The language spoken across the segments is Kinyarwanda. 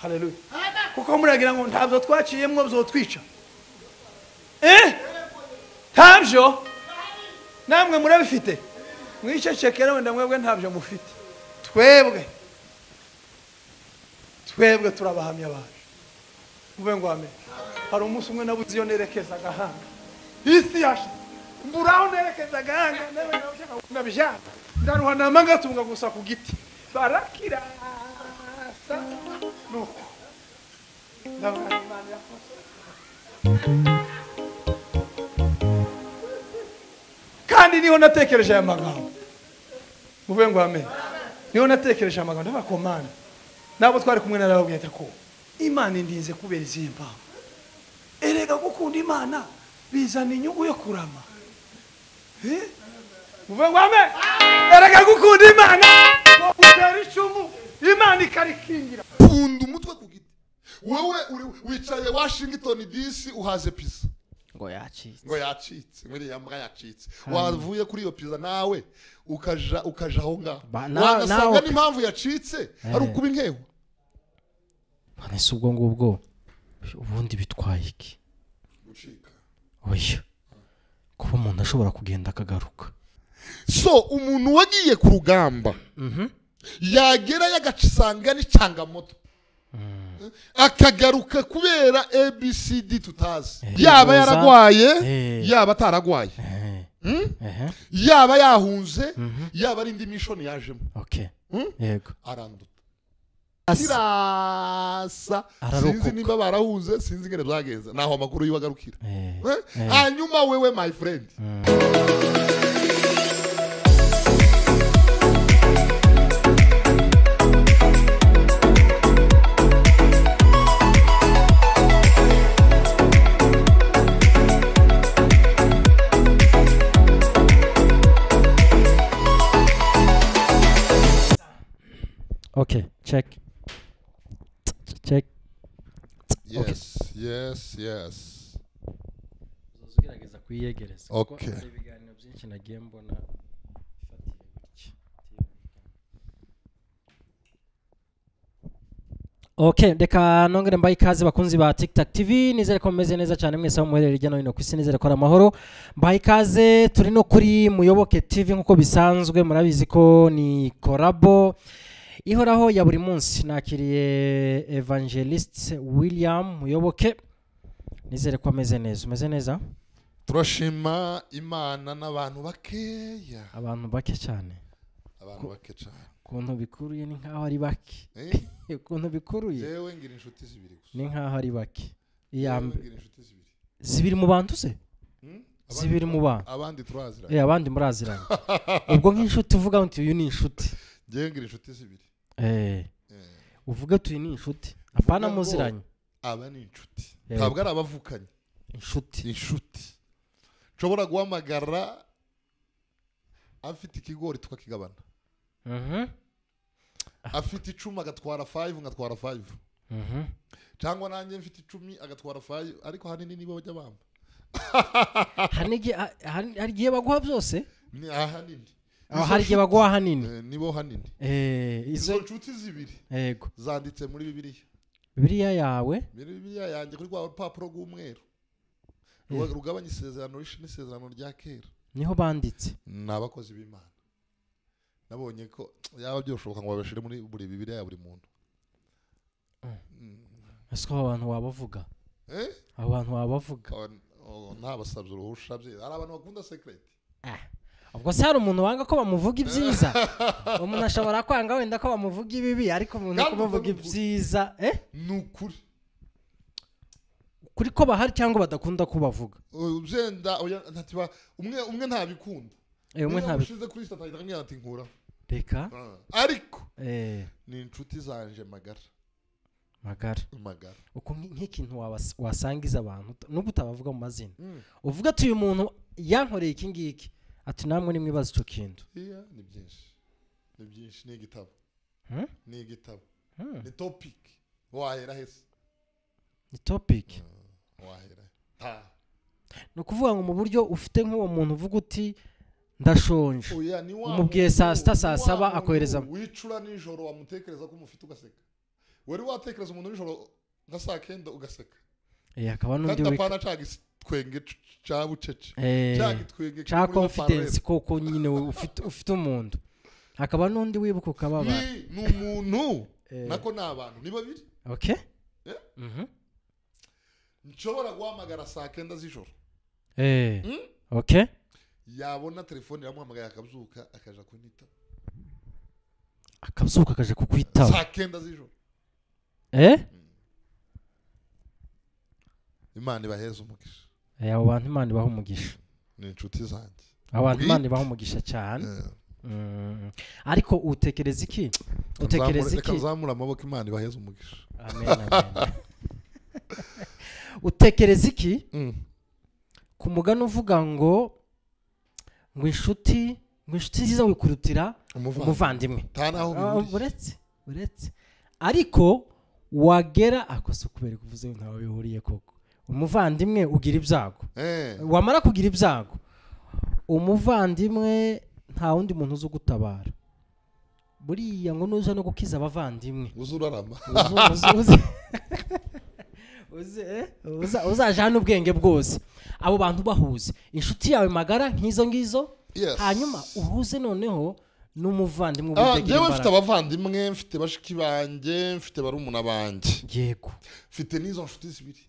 haleluya kuko muragira ngo ntabwo twaciyemwo bizotwica ntabyo namwe murabifite mwicecekera wenda mwebwe ntabyo mufite twebwe turabahamya baje mube ngo amen hari umunsi umwe nabuze iyo nerekeza agahanga isi yashize mburaho nerekeza agahanga nabishaka ndaruha namangatunga gusa ku giti barakirasa nuko ndabona Imana yakoze kandi niho natekereje aya magambo mube ngo amen niho natekereje amagambo n'abakomana nabo twari kumwe narababwiye ko Imana indinze kubera izimba erega gukunda Imana bizana inyungu yo kurama mube ngo amen erega gukunda Imana utera icumu Imana ikarikingira punda umutwe ku giti wewe wicaye Washington DC uhaze pizza ngo yacitse muri yambwa yacitse wavuye kuri iyo pizza nawe ukaja aho ngaho wanasanga n'impamvu yacitse ari ukuba inkeho banese ubwo ngubwo ubundi bitwaye iki gucika oya kuba umuntu ashobora kugenda akagaruka so umuntu wagiye ku rugamba yagera yagacisanga n'icyangamoto akagaruka kubera ABCD tutazi yaba yaragwaye yaba ataragwaye yaba yahunze yaba ari indi mission yajemo okay yego aranduta kirasa sinzi nimba barahunze sinzi ngene byagenze naho amakuru yiwagarukira hanyuma wewe my friend Okay, check. Yes. Uzogerageza kuyiyegereza. Okay. Hari ibiganiro byinshi nagiye mbona ifatiye iki. Okay, reka nongere mbaye ikaze bakunzi ba TikTok TV nizere ko meze neza cyane mwese aho muherereye hirya no hino ku isi nizere ko ari amahoro mbaye ikaze turi no kuri Muyoboke TV nkuko bisanzwe murabizi ko ni korabo ihoraho ya buri munsi nakiriye Evangelist William Muyoboke nizere ko ameze neza umeze neza turashima Imana n'abantu bakeya abantu bake cyane kuntu bikuruye ni nkaho ari bake kuntu bikuruye yewe ngira inshuti zibiri gusa ni nkaho ari bake iyambe zibiri mu bantu se zibiri mu bantu abandi turaziranye abandi muraziranye ubwo nk'inshuti uvuga uti uyu ni inshuti ngira inshuti zibiri uvuga tuyi ni inshuti apana muziranye aba ni inshuti ntabwo ari abavukanye inshuti nshobora guhamagara afite ikigori tukakigabana afite 10 agatwara 5 ngatwara 5 cyangwa nanjye mfite 10 agatwara 5 ariko hanini nibo bajya bamba hari gihe baguha byose ni ahanini hari gihe baguha hanini nibo hanini izo nshuti zibiri yego zanditse muri Bibiliya yawe Bibiliya yanjye kuri rwa rupapuro rw'umweru rugabanya isezerano n'isezerano rya kera niho banditse n'abakozi b'Imana nabonye ko yaba byoshoboka ngo babashire muri buri Bibiliya ya buri muntu Ese abantu wabavuga abantu wabavuga ntabasabye uruhusha bye ari abantu bakunda secret ubwo se hari umuntu wanga ko bamuvuga ibyiza umuntu ashobora kwanga wenda ko bamuvuga ibibi ariko umuntu kubavuga ibyiza nukuri kuri ko bahari cyangwa badakunda kubavuga uzenda ntatiba umwe ntabikunda umwe ntabishize kuri stata yitanga ati nkura reka ariko ni inshuti zanje magara uko nk'ikintu wasangiza abantu nubwo utabavuga mu mazina uvuga ati uyu muntu yankoreye iki ngiki ati namwe nimwe bazi cyo kintu ni byinshi ni igitabo ni topic wahera hese ni topic wahera no kuvuga ngo mu buryo ufite nk'uwo muntu uvuga uti ndashonje umubwiye saa sita saa saba akohereza wicura nijoro wamutekereza ko umufite ugaseka wari watekereza umuntu nijoro nka saa kenda ugaseka akaba n'undi wika kandi apana twenge cha bucece twenge cha confidence koko nyine ufite umuntu akaba n'undi wibuka ukababa ni umuntu nako n'abantu ni babiri okay nshobora guhamagara saa kenda z'ijoro okay yabona telefone yamuhamagaye akabyuka akaja kunyita akabyuka akaje kukwitaba saa kenda z'ijoro Imana ibaheza umugisha abo bantu Imana ibaha umugisha ni inshuti zanjye abantu Imana ibaha umugisha cyane ariko utekereza iki reka zamura amaboko Imana ibaheza umugisha amen utekereza iki ku mugani uvuga ngo inshuti ziza wikurutira umuvandimwe uretse ariko wagera akose kubera kuvuze ntawe bihuriye koko umuvandimwe ugira ibyago wamara kugira ibyago umuvandimwe nta wundi muntu uzi gutabara buriya ngo nuza no gukiza abavandimwe uzurarama uzajana ubwenge bwose abo bantu bahuze inshuti yawe magara nk'izo ngizo hanyuma uhuze noneho n'umuvandimwe ubutegera imbaraga mfite abavandimwe mfite bashiki banjye mfite barumuna banjye yego mfite n'izo nshuti zibiri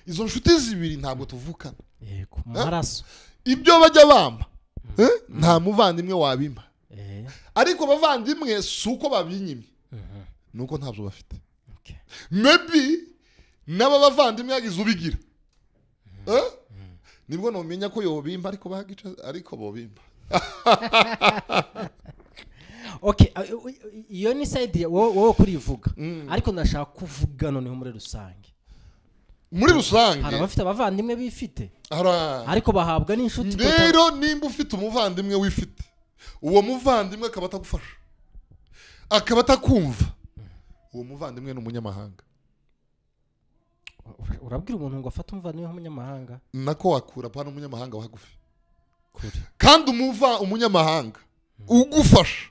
izo nshuti zibiri ntabwo tuvukana yego maraso ibyo bajya bamba nta muvandimwe wabimba ariko abavandimwe suko babinyimye nuko ntabyo bafite maybe naba bavandimwe yagize ubigira nibwo nomenya ko yobimba ariko bagica ariko bobimba okay iyo ni side wowe kurivuga ariko ndashaka kuvuga noneho muri rusange hari abafite abavandimwe bifite ariko bahabwa n'inshuti rero nimba ufite umuvandimwe wifite uwo muvandimwe akaba atagufasha akaba atakumva uwo muvandimwe ni umunyamahanga urabwira umuntu ngo afate umuvandimwe w'umunyamahanga nako wakura pana umunyamahanga wagufi kandi umunyamahanga ugufasha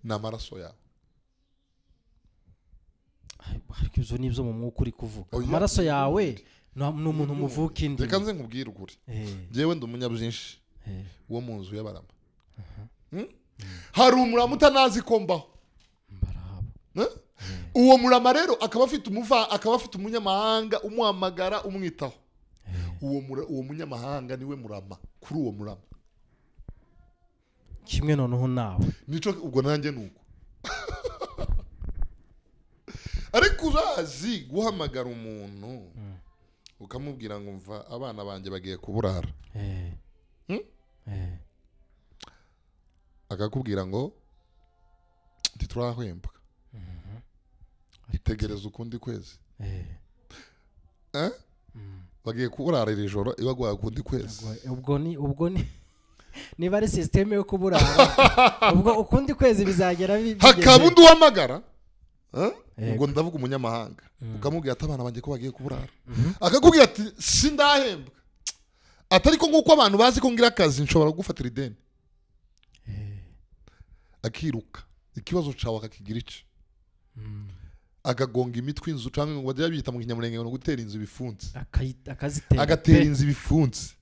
ni amaraso yawe ariko ibyo ni ibyo mu mwuka uri kuvuga amaraso yawe ni umuntu muvuka indi reka nze nkubwire ukuri njyewe ndi umunyabyinshi wo mu nzu y'abarama hari umurama utanazi ko mbaho uwo murama rero akaba afite umunyamahanga umuhamagara umwitaho uwo munyamahanga niwe murama kuri uwo murama kimwe noneho nawe nico ubwo nanjye nuko ariko urazi guhamagara umuntu ukamubwira ngo mva abana banjye bagiye kuburara akakubwira ngo ntiturahwembwa tegereza ukundi kwezi bagiye kuburara iri joro ibagwa ukundi kwezi ubwo ni niba ari systeme yo kuburara ubwo ukundi kwezi bizagera hakaba undi uhamagara ubwo ndavuga umunyamahanga ukamubwira ati abana banjye ko bagiye kuburara akakubwira ati sindahembwa atari ko nguko abantu bazi ko ngira akazi nshobora gufatira ideni akiruka ikibazo cawe akakigira iki agagonga imitwe inzu cyangwa ngo bajya bita mu kinyamurenge ngo gutera inzu bifunze agatera inzu bifunze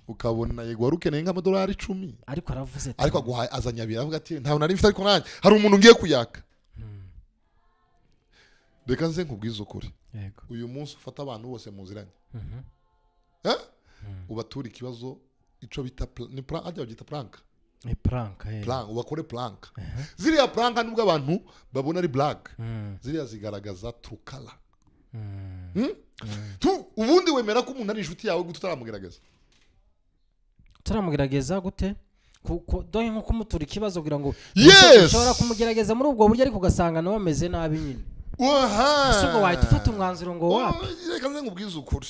ukabona yego warukeneye nk'amadolari 10 ariko aravuze ariko aguhaye azanyabira avuga ati ntawe nari mfite ariko nanjye hari umuntu ngiye kuyaka reka nze nkubwize ukuri uyu munsi ufata abantu bose muziranye ubatura ikibazo ico bita ni plan ajya bagita plank ubakore plank ziriya plank nubwo abantu babona ari black ziriya zigaragaza true color ubundi wemera ko umuntu ari inshuti yawe gute utaramugerageza gute doye nko kumutura ikibazo kugira ngo ushobora kumugerageza muri ubwo buryo ariko ugasanga nawe ameze nabi nyine ubwo wahita ufata umwanzuro ngo wapi reka nze nkubwize ukuri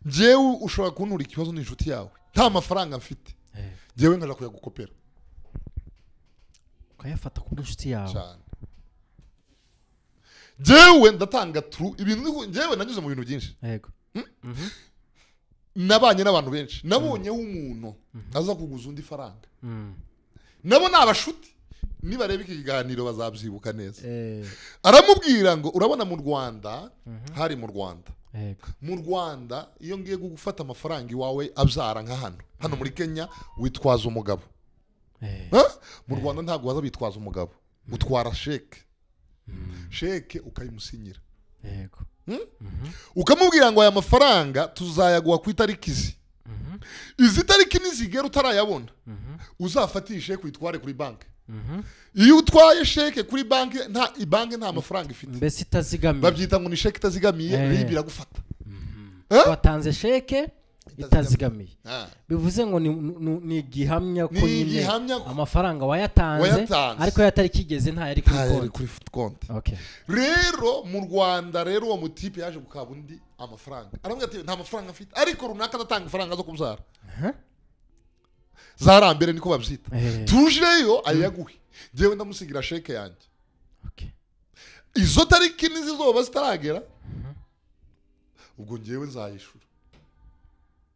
njyewe ushobora kuntura ikibazo n'inshuti yawe nta mafaranga mfite njyewe nkaja kuyagukopera ukayafata ku bw'inshuti yawe cyane njyewe ndatanga turu ibintu njyewe nanyuze mu bintu byinshi yego nabanye n'abantu benshi nabonyeho umuntu aza kuguza undi faranga nabo ni abashuti nibareba iki kiganiro bazabyibuka neza aramubwira ngo urabona mu Rwanda hari mu Rwanda mu Rwanda iyo ngiye gufata amafaranga iwawe abyara nka hano muri Kenya witwaza umugabo mu Rwanda ntabwo waza bitwaza umugabo utwara sheke ukayimusinyira ukamubwira ngo aya mafaranga tuzayaguha ku itariki izi tariki nizigera utarayabona uzafatishe kwitware kuri banki iyo utwaye sheke kuri banki nta mafaranga ifite mbese itazigamiye babyita ngo ni sheke itazigamiye ribi iragufata watanze sheke itazigamiye bivuze ngo ni igihamya ko nyine amafaranga wayatanze ariko yatari kigeze nta yari kuri konti rero mu Rwanda rero uwo mutipe yaje gukaba undi amafaranga aramubwira ati nta mafaranga afite ariko runaka adatanga ifaranga zo kubyara zarambere niko babyita tujeyo ayaguhe ngewe ndamusigira sheke yanjye izo tariki nizizoba zitaragera ubwo ngewe nzayishura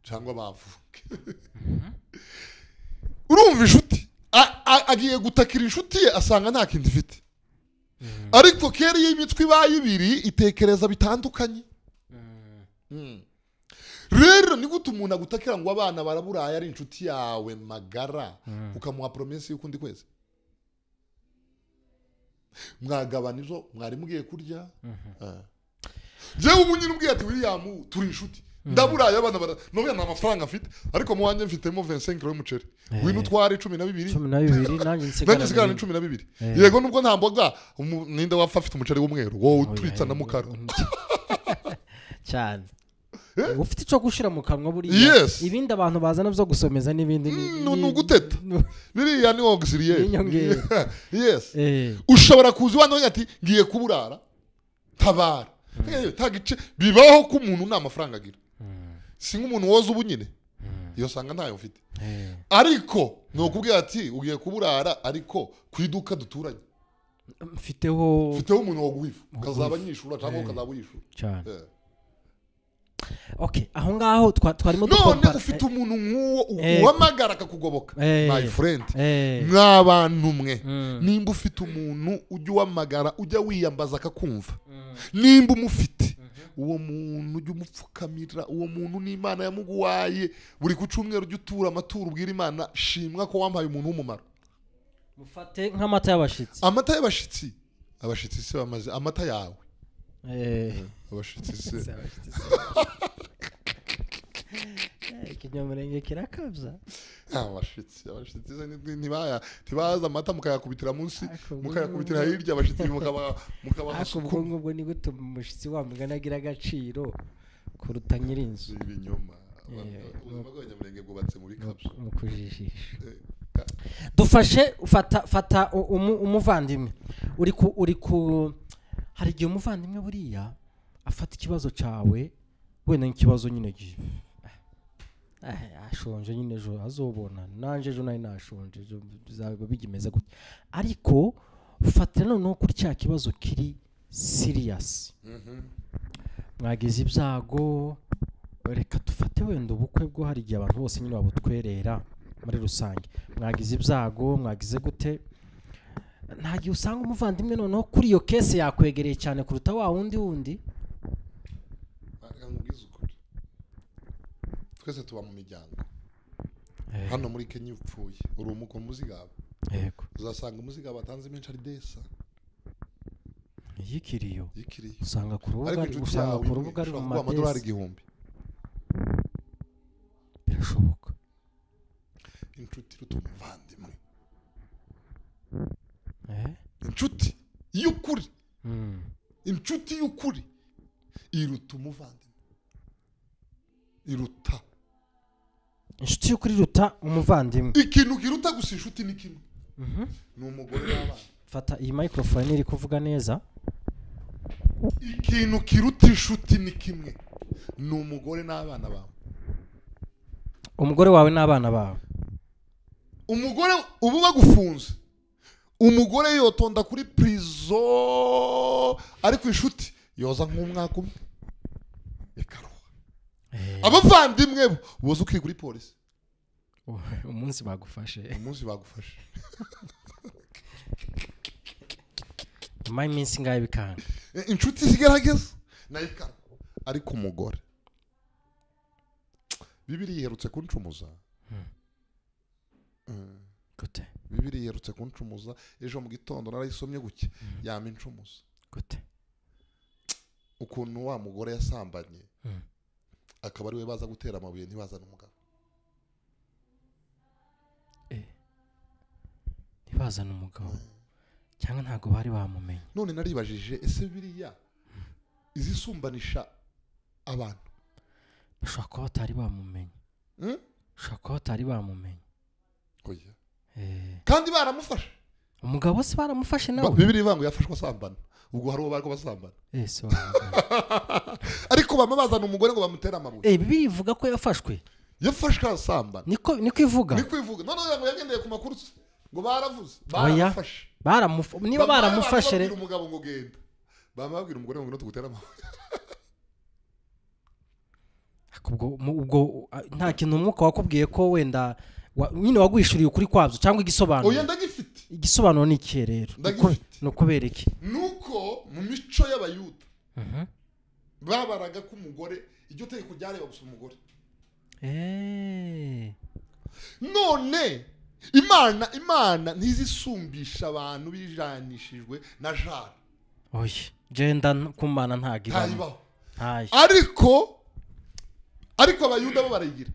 cyangwa bavuke urumva inshuti agiye gutakira inshuti ye asanga nta kindi ifite ariko kera iyo imitwe ibaye ibiri itekereza bitandukanye rero ni gute umuntu agutakira ngo abana baraburaye ari inshuti yawe magara ukamuha promesse y'ukundi kwezi mwagabana izo mwari mugiye kurya jewe ubu nyine umbwiye ati William turi inshuti ndaburaye abana none nta mafaranga afite ariko mu wanjye mfitemo 25 kilo y'umuceri wino twari 12 nanjye nsigana 12 yego nubwo nta mboga ninde wapfa afite umuceri w'umweru wowe utwitsa na mukara cyane ufite icyo gushira mu kanwa buriya ibindi abantu bazana byo gusomeza n'ibindi ni uguteta biriya ni auxiliaire ushobora kuza wano ati ngiye kuburara tabara tagice bibaho ko umuntu nta mafaranga agira si nk'umuntu woza ubu nyine iyo sanga ntayo mfite ariko no kubwira ati ugiye kuburara ariko ku iduka duturanye mfiteho umuntu wo guhifa ukazaba nyishura cyangwa ukazaba uyishura cyane okay aho ngaho twarimo none ufite umuntu nk'uwo uhamagara akakugoboka my friend nk'abantu mwe nimba ufite umuntu ujya uhamagara ujya wiyambaza akakumva nimba umufite uwo muntu ujya umupfukamira uwo muntu n'Imana yamuguhaye buri ku cyumweru ujya utura amaturo ubwira Imana shimwa ko wampaye umuntu w'umumaro mufate nk'amata y'abashitsi abashitsi se bamaze amata yawe abashitsi se ikinyamurenge kirakabya abashitsi ntibaza amata mukayakubitira munsi mukayakubitira hirya abashitsi mukabahasuka ubwo ni gute umushitsi wamugana agira agaciro kuruta nyirinzu ibinyoma ubuzima bw'abanyamurenge bwubatse muri kabyo mu kujijisha dufashe fata umuvandimwe uri ku hari igihe umuvandimwe buriya afata ikibazo cyawe wenda nk'ikibazo nyine ashonje nyine ejo azobona nanje ejo nari nashonje bizaba bigimeze gute ariko ufata noneho kuri cya kibazo kiri serious mwagize ibyago reka dufate wenda ubukwe bwo hari igihe abantu bose nyine babutwerera muri rusange mwagize ibyago mwagize gute nta gihe usanga umuvandimwe noneho kuri iyo kese yakwegereye cyane kuruta wa wundi twese tuba mu miryango hano muri Kenya upfuye uri umuko muzigaba uzasanga umuzigaba atanze menshi ari desa yikiriyo usanga ku rubuga ari mu madolari 1000 birashoboka inshuti rutumuvandimwe inshuti y'ukuri inshuti y'ukuri iruta umuvandimwe iruta inshuti y'ukuri iruta umuvandimwe ikintu kiruta gusa inshuti ni kimwe ni umugore n'abana fata iyi microphone iri kuvuga neza ikintu kiruta inshuti ni kimwe ni umugore n'abana bawe umugore wawe n'abana bawe umugore ubu bagufunze umugore yotonda kuri prison ariko inshuti yoza nk'umwaka umwe ikaruha abavandimwe boza ukiri kuri polisi umunsi bagufashe nyuma y'iminsi ngahe bikanga inshuti zigerageza nayo ikanga ariko umugore Bibiliya iherutse kuncumuza gute Bibiliya iherutse kuncumuza ejo mu gitondo narayisomye guke yama incumuza gute ukuntu wa mugore yasambanye akaba ari we baza gutera amabuye ntibazana umugabo ntibazana umugabo cyangwa ntago bari bamumenye none naribajije ese Bibiliya izisumbanisha abantu bashobora kuba batari bamumenye bashobora kuba batari bamumenye oya kandi baramufashe umugabo se baramufashe nawe Bibiliya ivuga ngo yafashwe asambana ubwo hari uwo bariko basambana so ariko bamubazana umugore ngo bamutera amabuye Bibiliya ivuga ko yafashwe asambana niko ivuga none ngo yagendeye ku makuru ngo baravuze barafashe niba baramufashe rero umugabo ngo genda bamabwira umugore ngo tugutera amabuye ubwo nta kintu umwuka wakubwiye ko wenda nyine wagwishuriye ukuri kwabyo cyangwa igisobanuro oya ndagifite igisobanuro ni iki rero no kubera iki nuko mu mico y'abayuda babaraga ko umugore iryo tegeko ryareba gusa umugore none imana ntizisumbisha abantu bijanishijwe na jara oya genda kumana ntagibaho ariko abayuda bo barayigira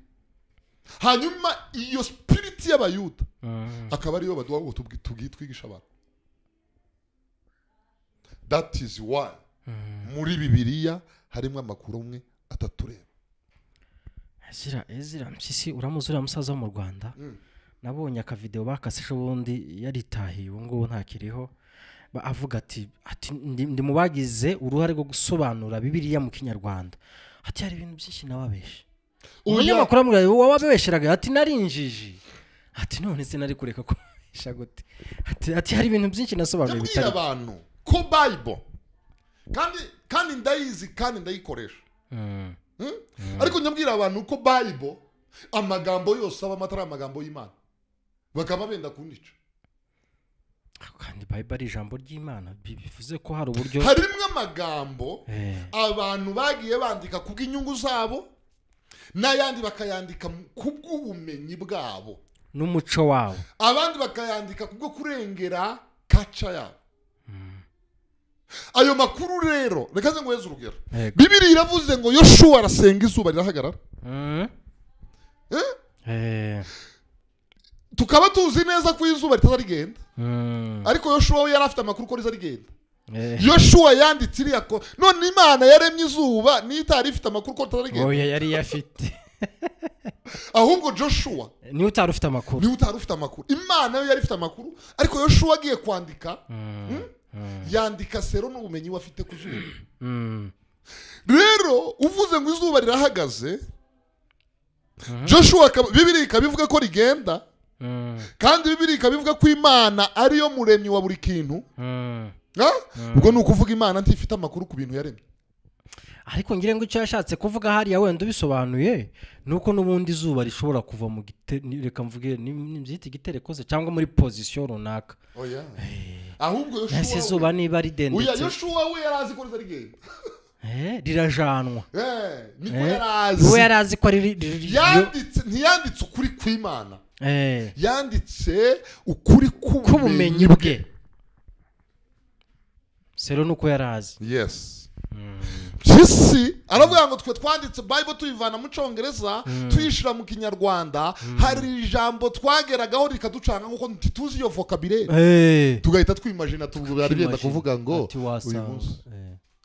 hanyuma iyo spirit y'abayuda akaba ariyo baduha ngo twigisha abantu that is why muri Bibiliya harimo amakuru umwe atatureba Ezra mpyisi uramuzura musaza wo mu Rwanda nabonye akavideo bakasisha ubundi yaritahiye ubu ngubu ntakiriho avuga ati ndi mubagize uruhare rwo gusobanura Bibiliya mu Kinyarwanda ati hari ibintu byinshi nababeshe umunyamakuru amubwira wababesheraga ati narinjiji ati none se nari kureka kubesha gute ati hari ibintu byinshi nasobanuye bitari abantu ko Bible kandi ndayizi kandi ndayikoresha ariko nyabwira abantu ko Bible amagambo yose aba matara amagambo y'Imana bakaba benda kunica kandi Bible ari ijambo ry'Imana bivuze ko hari uburyo harimo amagambo abantu bagiye bandika kubw'inyungu zabo n'ayandi bakayandika kubw'ubumenyi bwabo n'umuco wabo abandi bakayandika kubwo kurengera kaca yabo ayo makuru rero reka ngo yeze urugero Bibiliya iravuze ngo Yoshua arasenga izuba rirahagarara tukaba tuzi neza ko izuba ritazarigenda ariko Yoshua we yari afite amakuru ko rizarigenda Yoshua yanditse iriya ko none Imana yaremye izuba nitari ifite amakuru ko ritazarigenda oya yari yafite ahubwo Joshua ni utari ufite amakuru Imana yo yari ifite amakuru ariko Yoshua agiye kwandika yandika sero n'ubumenyi wafite ku zuba rero uvuze ngo izuba rirahagaze Joshua Bibiliya ikabivuga ko rigenda kandi Bibiliya ikabivuga ko Imana ariyo muremyi wa buri kintu ubwo ni ukuvuga Imana ntifite amakuru ku bintu yaremye ariko ngire ngo icyo yashatse kuvuga hariya wenda ubisobanuye nuko n'ubundi izuba rishobora kuva mu reka mvuge nimbyita igiterekoze cyangwa muri position runaka oya ahubwo Yoshua izuba niba ridendetse oya Yoshua we yarazi ko rizarigenda rirajanwa niko yarazi we yarazi ko ntiyanditse ukuri kw'Imana yanditse ukuri k'ubumenyi bwe sero nuko yarazi yes Jisi aravuga ngo twe twanditse Bible tuyivana mu Congereza tuyishira mu Kinyarwanda hari ijambo twageragaho rikaducanga nkuko ntituzi iyo vocabulary tugahita twimagine tubari byenda kuvuga ngo uyu munsi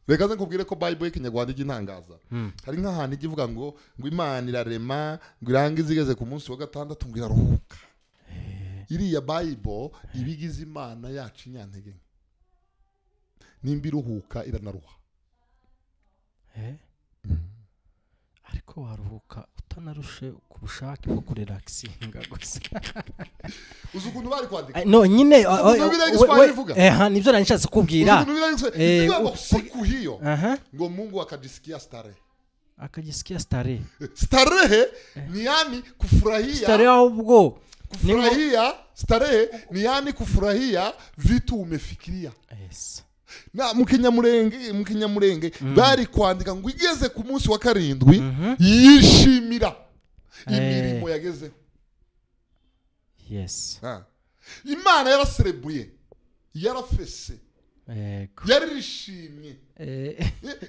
reka nze nkubwire ko Bible y'Ikinyarwanda igintangaza hari nk'ahantu igivuga ngo Imana irarema ngo irangize igeze ku munsi wa gatandatu ngo iraruhuka iriya Bible ibigize Imana yacu inyantege nimba iruhuka iranaruha ariko waruhuka utanarushe ku bushake bwo kurelaxinga gusa uzi ukuntu bari kwandika no nyine nibyo nanishatse kubwira siku hiyo ngo Mungu akajisikia starehe starehe ni yani kufurahia starehe ahubwo kufurahia starehe ni yani kufurahia vitu umefikiria na mukinyamurenge bari kwandika ngo igeze ku munsi wa karindwi yishimira imirimo yagezeho. Yes. Imana yaraserebuye, yarafese, yarishimye,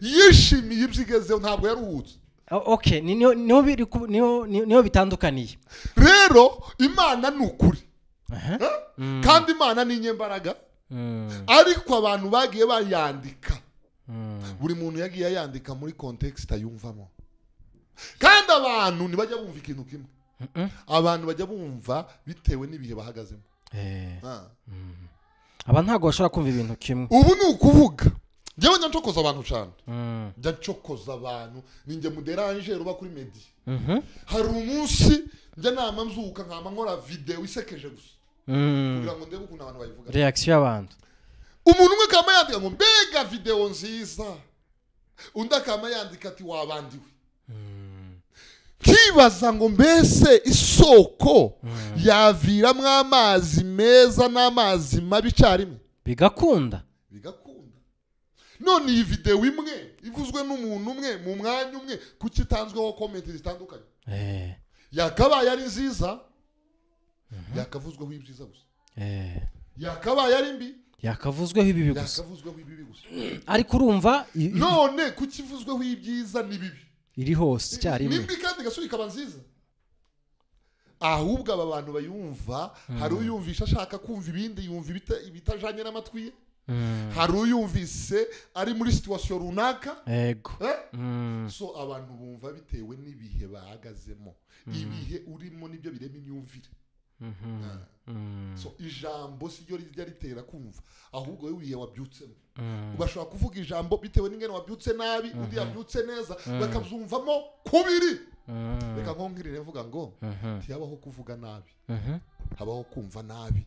yishimiye ibyigezeho, ntabwo yaruhutse. Okay, niho bitandukaniye. Rero Imana ni ukuri, kandi Imana ni inyembaraga, ariko abantu bagiye bayandika, buri muntu yagiye yandika muri context ayumvamo, kandi abantu ntibajya bumva ikintu kimwe. Abantu bajya bumva bitewe n'ibihe bahagazemo. Aba ntago bashobora kumva ibintu kimwe. Ubu ni ukuvuga njyewe ncokoza abantu cyane, ncokoza abantu, ninjye muderanje ruba kuri media. Hari umunsi njya nama mzuka nkama nkora video isekeje gusa, kugira ngo ndebe ukuntu abantu bayivuga, reaction y'abantu. Umuntu umwe kama yandika ngo mbega video nziza, undi akama yandika ati wabandiwe. Kibaza ngo mbese isoko yaviramwe amazi meza n'amazi mabi cyarimwe bigakunda. None iyi video imwe ivuzwe n'umuntu umwe mu mwanya umwe kukitanzweho comment zitandukanye, yakabaye ari nziza, yakavuzweho ibyiza gusa, yakabaye ari mbi, yakavuzweho ibibi gusa. Ariko urumva none kukivuzweho ibyiza n'ibibi iri hose cyarimwe, nimbi kandi gasubika abanziza. Ahubwo aba bantu bayumva, hari uyumvisha ashaka kumva ibindi, yumva ibitajanye n'amatwi ye, hari uyumvise ari muri situation runaka. So abantu bumva bitewe n'ibihe bahagazemo, ibihe urimo nibyo birema imyumvire. So ijambo si ryo rijya ritera kumva, ahubwo wewe wiye wabyutsemo. Ugashobora kuvuga ijambo bitewe n'ingene wabyutse nabi, undi yabyutse neza, bakabyumvamo kubiri. Reka nkongirire mvuga ngo ntiyabaho kuvuga nabi, habaho kumva nabi.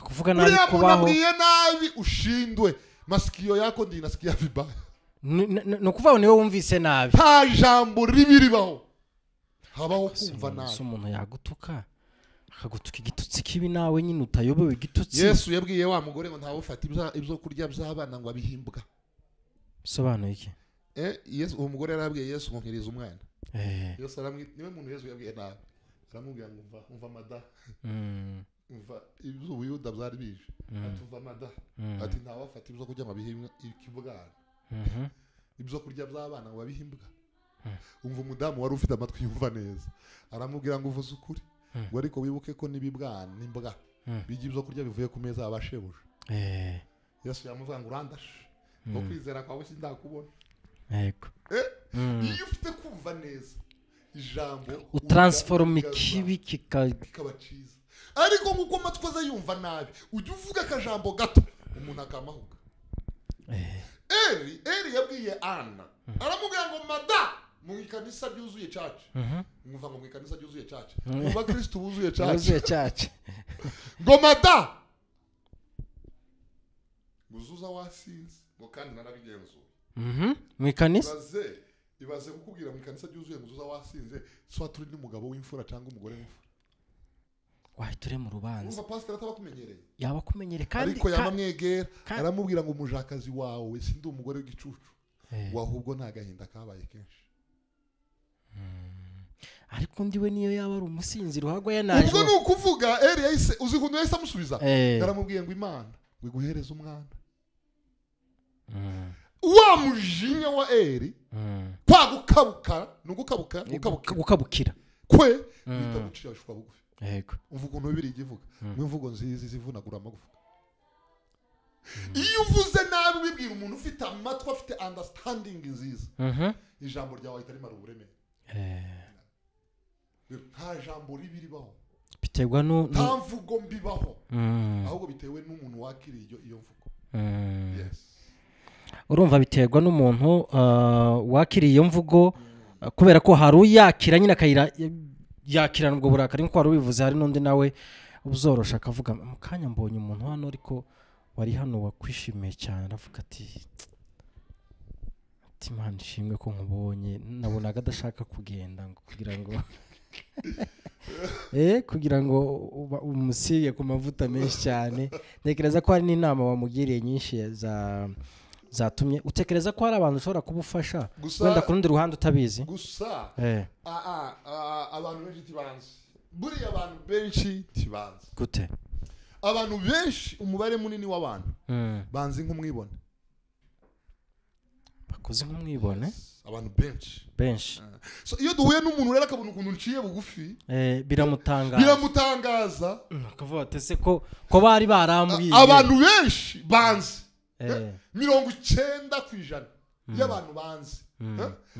Kuvuga nabi kubaho, uriya nabi ushindwe, masikio yako ndi nasikia vibaya. No kuvaho niwe wumvise nabi, nta jambo ribiribaho, habaho kumva nabi. Umuntu yagutuka akagutuka igitutsi kibi, nawe nyine utayobewe igitutsi. Yesu yabwiye wa mugore ngo ntawe ufata ibyo kurya by'abana ngo abihimbwa. Bisobanuye iki? Yesu, uwo mugore yarabwiye Yesu ngo nkiriza umwana. Yesu niwe muntu Yesu yabwiye nabi, aramubwira ngo umva mada, umva ibyo Ubuyuda byari bije, atumva mada, ati ntawe afata ibyo kurya ngo abihimbwa ikibwana, ibyo kurya by'abana ngo abihimbwa. Umva umudamu wari ufite amatwi yumva neza, aramubwira ngo uvuze ukuri, ngo ariko wibuke ko n'ibibwana n'imbwa bijya ibyo kurya bivuye ku meza abashebuje. Yesu yamuvuga ngo urandashe, ngo kwizera kwawe sindakubona. Iyo ufite kumva neza ijambo, utransforma ikibi kikaba cyiza. Ariko nk'uko amatwi aza yumva nabi, ujya uvuga akajambo gato umuntu akamahuka. Eli yabwiye Ana, aramubwira ngo mada mu ikanisa ryuzuye church. Mwumva ngo mu ikanisa ryuzuye church, mu bakristo buzuye church. Ngo mada muzuza wasinze, ngo kandi narabigenzuye. Mu ikanisa ibaze kukubwira mu ikanisa ryuzuye muzuza wasinze, so turi n'umugabo w'imfura cyangwa umugore w'imfura. Wahiture mu rubanza. Umva pastor atabakumenyereye. Yaba kumenyere kandi ariko yamamwegera, aramubwira ngo umujakazi wawe sindi umugore w'igicucu. Wahubwo nta gahinda kabaye kenshi. Ariko ndiwe niyo yaba ari umusinzi ruhagwa yanaje. Ubwo nukuvuga Eli yahise uzi kuntu yahise amusubiza. Yaramubwiye ngo Imana wiguhereza umwana. Wa mujinya wa Eli kwa gukabukira kwe bitamucira ashwa bugufi. Yego. Umva ukuntu bibiri igivuga, mwivugo nzizi zivunagura amagufa. Iyo uvuze nabi wibwira umuntu ufite amatwi afite understanding nziza, ijambo ryawe ritarimo uburemere. Nta jambo ribiribaho, biterwa nta mvugo mbibaho, ahubwo bitewe n'umuntu wakiriye iyo mvugo. Urumva biterwa n'umuntu wakiriye iyo mvugo, kubera ko hari uyakira nyine akayira yakirana ubwo burakari nko wari ubivuze. Hari n'undi nawe ubuzorosha akavuga mu kanya mbonye umuntu hano ariko wari hano wakwishimiye cyane, aravuga ati Imana ishimwe ko nkubonye, nabonaga adashaka kugenda ngo kugira ngo kugira ngo umusige ku mavuta menshi cyane. Ntekereza ko hari n'inama wamugiriye nyinshi zatumye utekereza ko hari abantu ushobora kubufasha wenda ku rundi ruhande utabizi gusa abantu benshi tibanze buriya abantu benshi tibanze gute abantu benshi umubare munini w'abantu banzi nk'umwibone bakoze nk'umwibone abantu benshi so iyo duhuye n'umuntu rero akabona ukuntu nciye bugufi biramutangaza akavuga ati se ko bari barambwiye abantu benshi banzi 90% y'abantu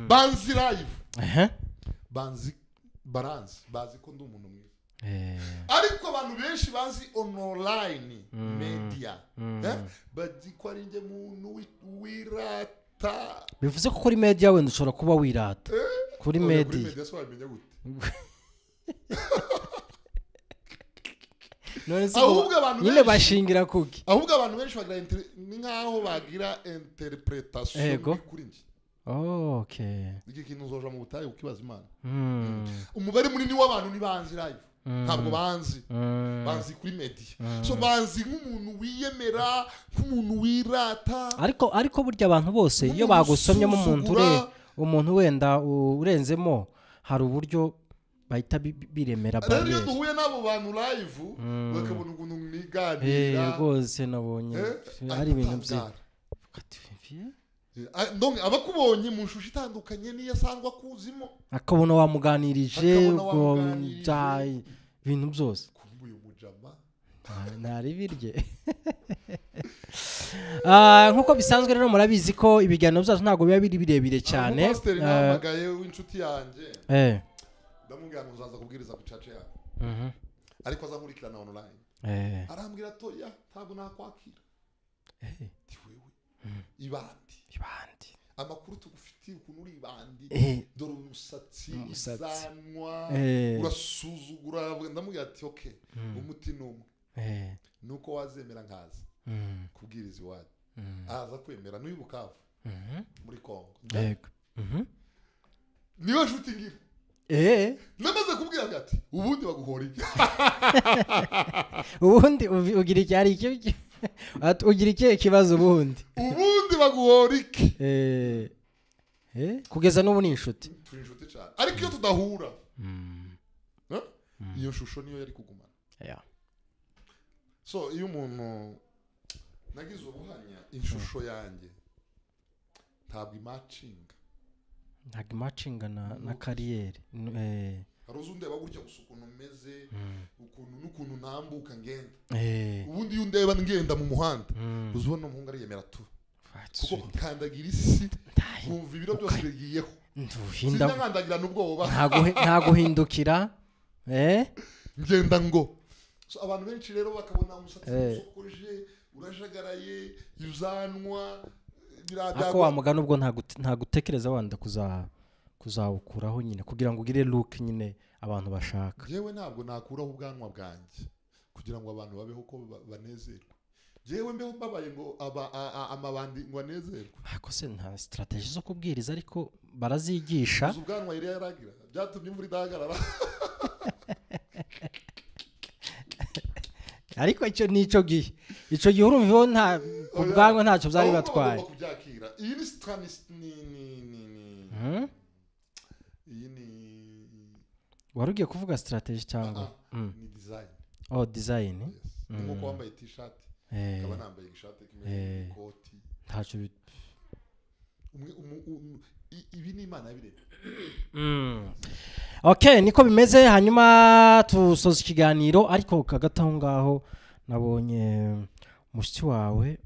banzi live bazi ko ndi umuntu mwiza ariko abantu benshi bazi online media bazi ko ari nge muntu wirata bivuze ko kuri media wenda ushobora kuba wirata kuri media so wamenya gute ahubwo abantu nyine bashingira kuki ahubwo abantu benshi bagira nkaho bagira interpretation kuri nje okay iki kintu uzoja mu butayu ukibaza Imana umubare munini w'abantu ni banzi live ntabwo banzi kuri media so banzi nk'umuntu wiyemera nk'umuntu wirata ariko burya abantu bose iyo bagusomyemo umuntu wenda urenzemo hari uburyo bahita biremera barrier rero duhuye n'abo bantu live bakabona ukuntu mwiganira rwose nabonye hari ibintu bye donc abakubonye mu shusho itandukanye niyo asangwa kuzimo akabona wamuganirije ubwo ibintu byose kumbuye umujama ntari birye nkuko bisanzwe rero murabizi ko ibiganiro byacu ntabwo biba biri birebire cyane pastor namagaye w'inshuti yanjye ndamubwira ngo uzaza kubwiriza ku church yawe ariko aza nkurikirana online arambwira toya ntabwo nakwakira wewe ibandi amakuru tugufitiye ukuntu uri ibandi dore umusatsi izanwa urasuzugura ndamubwira ati okay umuti numwe nuko wazemera nkaza kubwiriza iwacu aza kwemera n'uyu Bukavu muri Kongo yego niyo nshuti ngira namaze kubwira ati ubundi baguhora iki ubundi ugira icyari icyo ugira ikihe kibazo ubundi baguhora iki kugeza n'ubu ni inshuti cyane ariko iyo tudahura iyo shusho niyo yari kugumana so iyo umuntu nagize ubuhanya ishusho yanjye ntabwo imacinga na kariyeri hari uzundeba gutya gusa ukuntu meze n'ukuntu nambuka ngenda ubundi iyo undeba ngenda mu muhanda uzubona umuhungu ariyemera tu kuko kandagira isi nkumva ibiro byose bigiyeho sinangandagira n'ubwoba nta guhindukira ngenda ngo abantu benshi rero bakabona umusatsi usokoje urajagaraye uzanwa ako wamugana ubwo nta gutekereza wanda kuzawukuraho nyine kugira ngo ugire look nyine abantu bashaka yewe ntabwo nakuraho ubwanwa bwanjye kugira ngo abantu babeho ko banezerwe yewe mbeho mbabaye ngo amabandi ngo anezerwe ako se nta strategy zo kubwiriza ariko barazigisha ubwanwa yari yaragira byatumye imvura idahagarara ariko icyo gihe urumva nta ubwanwa ntacyo byari batwaye iyi ni strategy wari ugiye kuvuga strategy cyangwa ni design design nkuko wambaye t-shirt kaba nambaye ishati kimeze ikoti ntacyo ibi ni Imana yabireba okay niko bimeze hanyuma tusoza ikiganiro ariko kagataho ngaho nabonye mushiki wawe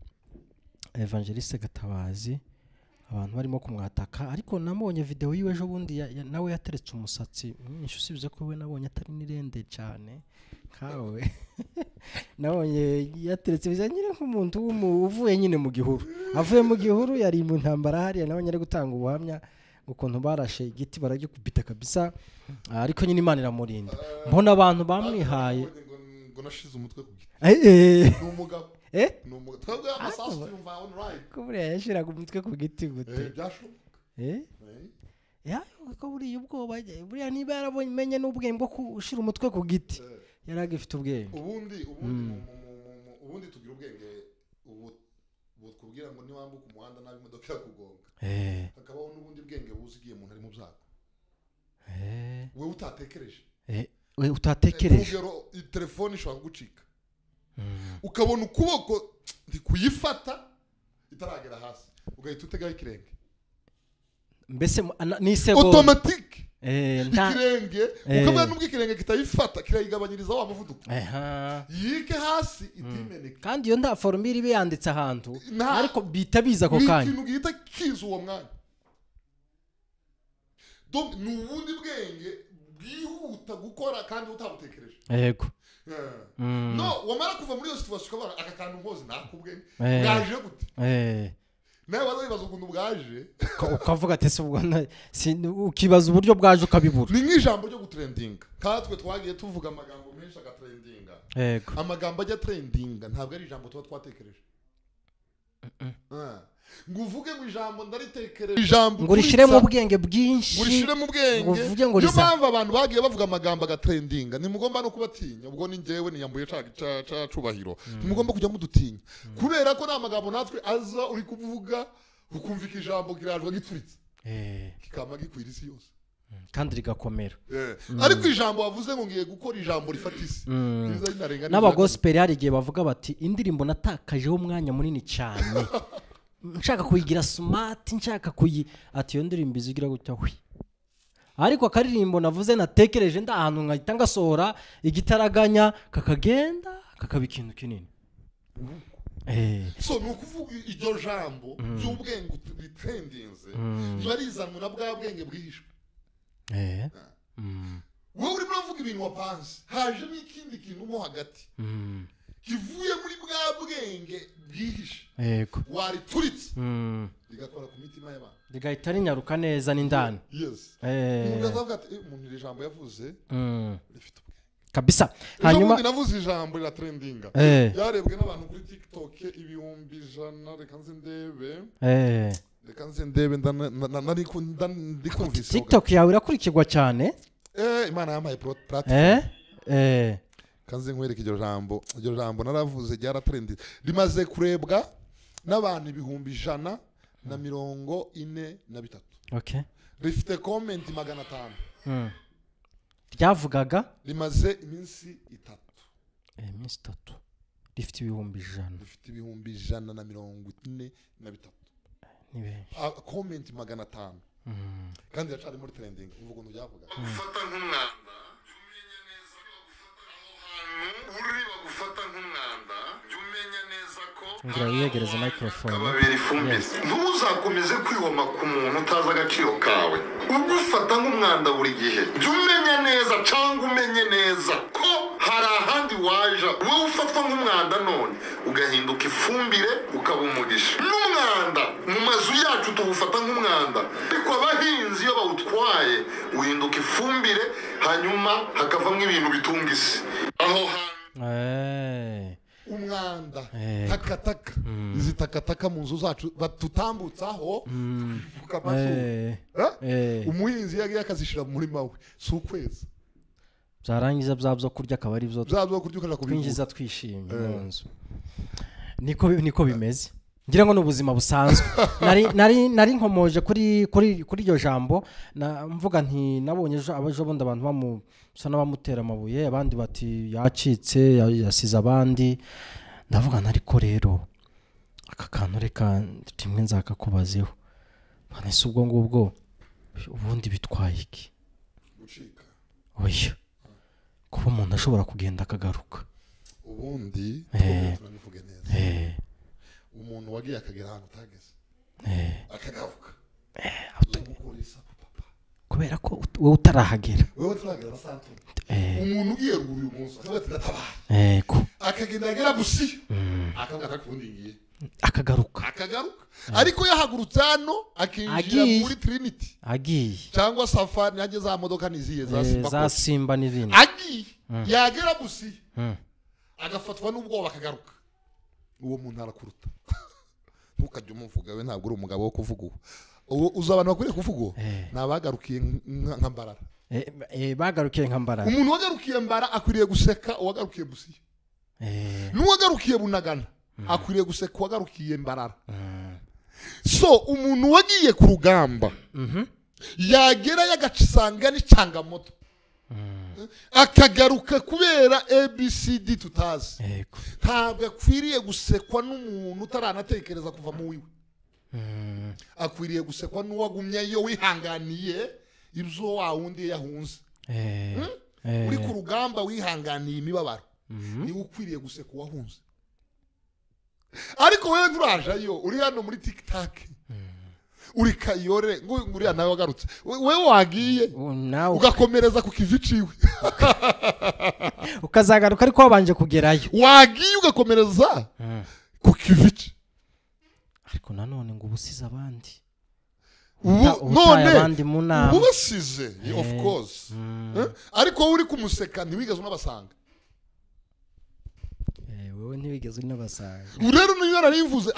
Evangeliste Gatabazi abantu barimo kumwataka ariko nabonye video yiwe ejo bundi nawe yateretse umusatsi mwinshi usibye ko we nabonye atari nirende cyane kawe nabonye yateretse bizanyire nk'umuntu uvuye nyine mu gihuru avuye mu gihuru yari mu ntambara hariya nabonye ari gutanga ubuhamya ukuntu barashe igiti baragikubita kabisa ariko nyine Imana iramurinda mbona abantu bamwihaye ngo nashize umutwe ku giti n'umugabo n'umugabo twabwe amasasu yumva online ko buriya yashiraga umutwe ku giti gute byashoboka ya ko buriya ubwoba buriya niba yarabonye n'ubwenge bwo gushira umutwe ku giti yaragifite ubwenge ubundi tugira ubwenge ubu kubwira ngo niwambuka umuhanda nabi imodoka yakugonga hakabaho n'ubundi bwenge buzigiye umuntu ari mu byago wewe utatekereje we utatekereje urugero telefone ishobora gucika ukabona ukuboko ndi kuyifata itaragera hasi ugahita utegaho ikirenge mbese ni segonda automatique ikirenge ukabona n'ubwo ikirenge kitayifata kirayigabanyiriza wa muvuduko yike hasi itimeneka kandi iyo nta formule ibe yanditse ahantu ariko bita biza ako kanya ikintu gihita kiza uwo mwanya donc ni ubundi bwenge bwihuta gukora kandi utabutekereje yego no wamara kuva muri iyo situation ukabona aka kantu mpoze nakubwenge bwaje gute nawe wazibaza ukuntu bwaje ukavuga ati se ubwo ukibaza uburyo bwaje ukabibura ni nk'ijambo ryo gutrendinga katwe twagiye tuvuga amagambo menshi agatrendinga yego amagambo ajya trendinga ntabwo ari ijambo tuba twatekereje ngo uvuge ngo ijambo ndaritekereje ijambo ngo rishire mu bwenge bwinshi ngo rishire mu bwenge niyo mpamvu abantu bagiye bavuga amagambo agatrendinga nimugomba no kubatinya ubwo ni njyewe niyambuye ca cubahiro nimugomba kujya mudutinya kubera ko nta magambo natwe aza uri kuvuga ukumvika ijambo kirajwa gituritse kikama gikwira isi yose kandi rigakomera ariko ijambo wavuze ngo ngiye gukora ijambo rifatise n'abagospel hari igihe bavuga bati indirimbo natakajeho umwanya munini cyane nshaka kuyigira smart nshaka ati yo ndirimbo izigira gutya hwi ariko akaririmbo navuze natekereje nda ahantu nkahita ngasohora igitaraganya kakagenda kakaba ikintu kinini so nukuvuga iryo jambo by'ubwenge bitrendinze barizanwa na bwa bwenge bwihishwe wowe urimo uravuga ibintu wapanze haje n'ikindi kintu mo hagati kivuye muri bwa bwenge bwihishe yego warituritse rigakora ku mitima y'abantu rigahita rinyaruka neza n'indani yes ugazavuga ati umuntu iri jambo yavuze rifite ubwenge kabisa hanyuma navuze ijambo rira trendinga yarebwe n'abantu kuri TikTok 100 reka nze ndebe ndikumvise TikTok yawe irakurikirwa cyane imana yampaye platform kanze nkwereke iryo jambo naravuze ryaratrending rimaze kurebwa n'abantu 143 okay rifite comment 500 ryavugaga rimaze iminsi 3 iminsi 3 rifite 100 rifite 143 ni benshi comment 500 kandi yacari muri trending uvuga ngo ryavuga gufata nk'umwanda jumenya neza ko uri bagufata nk'umwanda jumenya neza ko ngira yegereza microphone ntuzakomeze kwihoma ku muntu utaza agaciro kawe ugufata nk'umwanda buri gihe jumenya neza cyangwa umenye neza ko hari ahandi waja wowe ufatwa nk'umwanda none ugahinduka ifumbire ukaba umugisha n'umwanda mu mazu yacu tubufata nk'umwanda ariko abahinzi iyo bawutwaye uhinduka ifumbire hanyuma hakavamo ibintu bitunga isi aho umwanda takataka izi takataka mu nzu zacu batutambutsaho umuhinzi yagiye akazishira mu murima we si ukwezi byarangiza byo kurya akaba ari byo twinjiza twishimye mu nzu niko bimeze ngira ngo n'ubuzima busanzwe nari nkomoje kuri iryo jambo mvuga nti nabonye abaje bundi abantu bamusa n'abamutera amabuye abandi bati yacitse yasize abandi ndavuga ariko rero aka kantu reka timwe nzakakubazeho nese ubwo ngubwo ubundi bitwaye iki gucika oya kuba umuntu ashobora kugenda akagaruka ubundi tunabivuge neza umuntu wagiye akagera ahantu utageze akagaruka kubera ko wowe utarahagera umuntu ugiye ruguru uyu munsi akabati akagenda agera gusiya akagakundingiye akagaruka ariko yahagurutse hano akinjira muri Trinity agiye cyangwa Safari nanjye za modoka niziye za Simba n'ibindi agiye yagera gusiya agafatwa n'ubwoba akagaruka uwo muntu arakuruta ntukajye umuvuga we ntabwo uri umugabo wo kuvuga uza abantu bakwiriye kuvuga nabagarukiye nka Mbarara bagarukiye nka Mbarara umuntu wagarukiye Mbara akwiriye guseka uwagarukiye Busiya n'uwagarukiye Bunagana akwiriye guseka uwagarukiye Mbarara so umuntu wagiye ku rugamba yagera yagacisanga n'icyangamoto akagaruka kubera ABCD tutazi ntabwo akwiriye gusekwa n'umuntu utaranatekereza kuva mu wiwe akwiriye gusekwa n'uwagumyeyo wihanganiye ibyo wa wundi yahunze uri ku rugamba wihanganiye imibabaro niwe ukwiriye guseka uwahunze ariko wewe nturajayo uri hano muri TikTok uri Kayore ngo uriya nawe wagarutse wewe wagiye ugakomereza ku kivi ciwe ukazagaruka ariko wabanje kugerayo wagiye ugakomereza ku kivi ariko nanone ngo ubusize abandi none ubasize of course ariko uri kumuseka ntiwigeze unabasanga wewe ntiwigeze unabasanga rero niyo yararivuze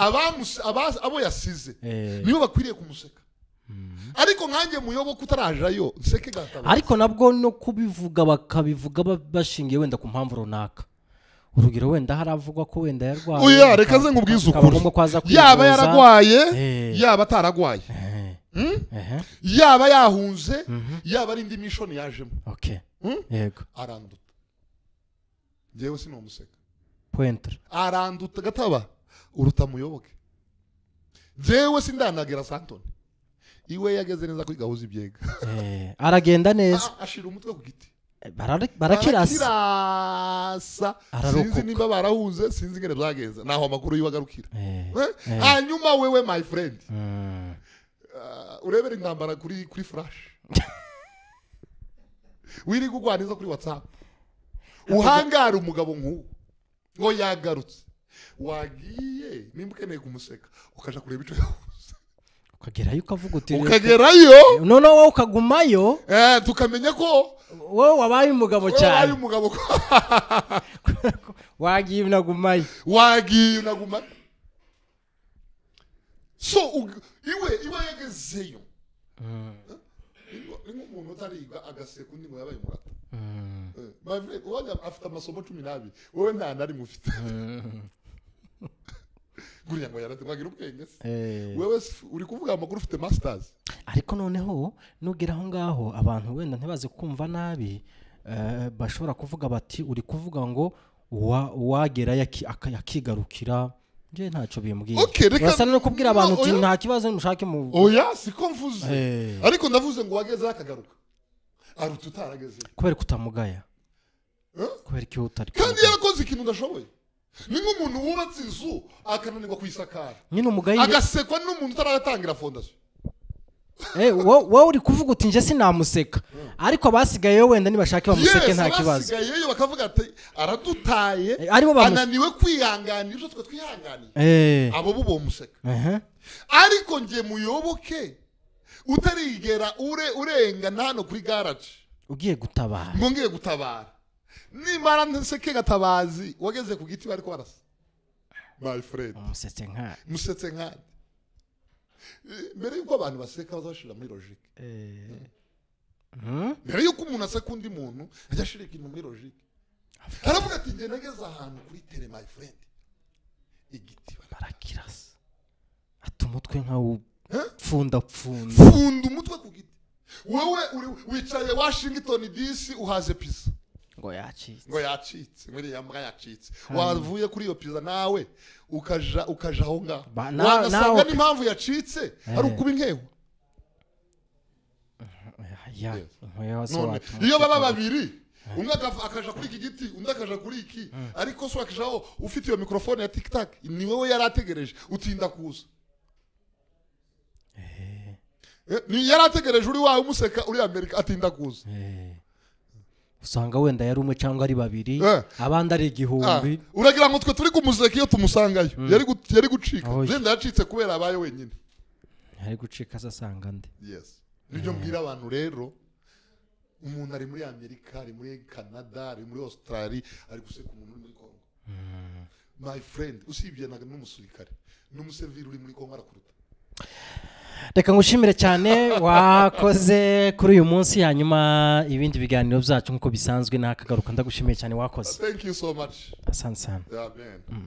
abo yasize niyo bakwiriye kumuseka ariko nkanjye muyoboka utarajayo nseke gataba ariko nabwo no kubivuga bakabivuga bashingiye wenda ku mpamvu runaka urugero wenda haravugwa ko wenda yarwaye oya reka ze ngubwize ukuri yaba yaragwaye yaba ataragwaye yaba yahunze yaba ari indi mission yajemo okay yego aranduta jewe sinomuseka pointer aranduta gataba uruta muyoboke jewe sindanagera Santoni iwe yageze neza kuri gahuza ibyega aragenda neza ashira umutwe ku giti barakirasa sinzi nimba barahunze sinzi ngene byagenze naho amakuru yiwagarukira hanyuma wewe my friend urebera intambara kuri flash wiri kugwaniza kuri WhatsApp uhangara umugabo nk'uwo ngo yagarutse wagiye nimba ukeneye kumuseka ukaja kureba ico yahuze ukagerayo ukavuga uti ukagerayo none wowe ukagumayo tukamenya ko wowe wabaye umugabo cyane wabaye umugabo wagiye unagumayo so iwe yagezeyo umuntu utariga agaseka undi ngo yabaye umugabo afite amasomo 12 wowe nta nari mufite guriya ngo yaratwagira ubwenge wewe uri kuvuga amakuru ufite masters ariko noneho nugera aho ngaho abantu wenda ntibaze kumva nabi bashobora kuvuga bati uri kuvuga ngo wagera yakigarukira nje ntacyo bimbwiye basa no kubwira abantu uti nta kibazo mushake mu oya siko mvuze ariko ndavuze ngo wageze akagaruka aruta utarageze kubera kutamugaya kubera iki utari kandi yarakoze ikintu ndashoboye ni nk'umuntu wubatse inzu akananirwa kuyisakara nyine umugayi agasekwa n'umuntu utaratangira fondation wowe uri kuvuga uti nje sinamuseka ariko abasigayeyo wenda nibashake bamuseke nta kibazo abasigayeyo bakavuga ati aradutaye ananiwe kwihanganira ibyo twe twihanganiye abo bo museka ariko ngiye muyoboke utarigera urenga hano kuri garage ugiye gutabara ngo ngiye gutabara nimara nseke gatabazi wageze ku giti bariko barasa my friend musetse nka mbere yuko abantu baseka bazashira muri logique mbere yuko umuntu aseka undi muntu ajashira ikintu muri logique aravuga ati nge nageze ahantu kuri tele my friend igiti barakirasa atumutwe nka funda umutwe ku giti wewe wicaye Washington DC uhaze pizza ngo yacitse muri yambwa yacitse wavuye kuri iyo pizza nawe ukaja aho ngaho wanasanga n'impamvu yacitse ari ukuba inkeho iyo baba babiri umwe akaja kuri iki giti undi akaja kuri iki ariko so akajaho ufite iyo mikrofone ya TikTok ni wowe yarategereje utinda kuza ni yarategereje uri wawe umuseka uri Amerika atinda kuza usanga wenda yari umwe cyangwa ari babiri abandi ari igihumbi uragira ngo twe turi kumuseka iyo tumusangayo yari gucika zenda yacitse kubera abaye wenyine yari gucika asanga nde yes nibyo mbwira abantu rero umuntu ari muri Amerika ari muri Canada ari muri Australia ari guseka umuntu muri Congo my friend usibye n'umusirikare n'umuseviri uri muri Congo arakuruta reka ngushimire cyane wakoze kuri uyu munsi hanyuma ibindi biganiro byacu nkuko bisanzwe nakagaruka ndagushimiye cyane wakoze Thank you so much. asante sana Yeah, man.